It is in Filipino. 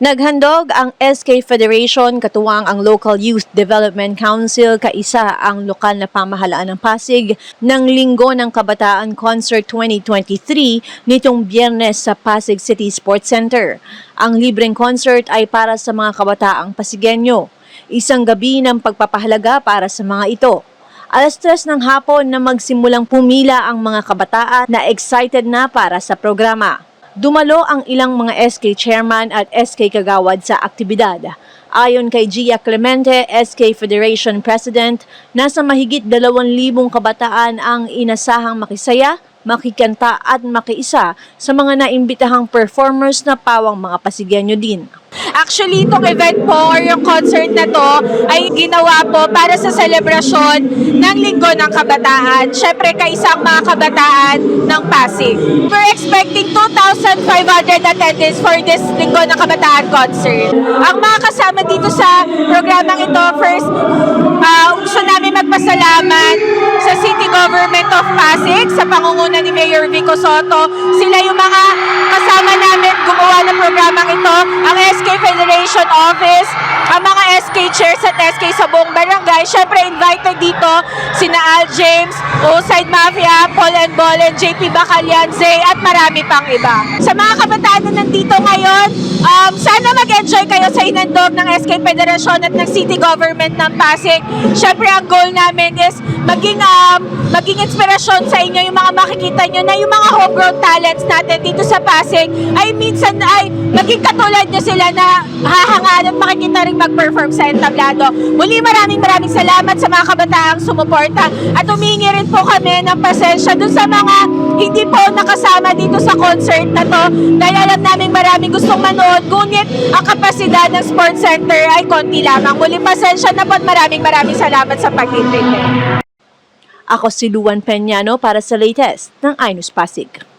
Naghandog ang SK Federation katuwang ang Local Youth Development Council kaisa ang lokal na pamahalaan ng Pasig ng Linggo ng Kabataan Concert 2023 nitong Biyernes sa Pasig City Sports Center. Ang libreng concert ay para sa mga kabataang Pasigueño. Isang gabi ng pagpapahalaga para sa mga ito. Alas 3 ng hapon na magsimulang pumila ang mga kabataan na excited na para sa programa. Dumalo ang ilang mga SK chairman at SK kagawad sa aktibidad. Ayon kay Gia Clemente, SK Federation President, nasa mahigit 2,000 kabataan ang inasahang makisaya, makikanta at makiisa sa mga naimbitahang performers na pawang mga Pasigueño din. Actually, itong event po or yung concert na to ay ginawa po para sa selebrasyon ng Linggo ng Kabataan. Siyempre, kaisang mga kabataan ng Pasig. We're expecting 2,500 attendees for this Linggo ng Kabataan concert. Ang mga kasama dito sa programang ito, first, gusto namin magpasalamat sa City Government of Pasig, sa pangunguna ni Mayor Vico Soto. Sila yung mga kasama namin gumawa ng programang ito. Ang SK Federation Office, ang mga SK chairs at SK sa buong barangay. Siyempre, invited dito sina Al James, Oside Mafia, Paul and Bolen, JP Bacalian, Zay, at marami pang iba. Sa mga kabataan na nandito ngayon, sana mag-enjoy kayo sa inandog ng SK Federation at ng City Government ng Pasig. Siyempre, ang goal namin is maging inspirasyon sa inyo yung mga makikita nyo na yung mga homegrown talents natin dito sa Pasig ay minsan ay maging katulad nyo sila na hahangaan at makikita rin mag-perform sa entablado. Muli maraming salamat sa mga kabataang sumuporta at humingi rin po kami ng pasensya dun sa mga hindi po nakasama dito sa concert na to dahil alam namin maraming gustong manood ngunit ang kapasidad ng sports center ay konti lamang. Muli pasensya na po at maraming salamat sa pag-intindi. Ako si Luan Peñano para sa latest ng iNews Pasig.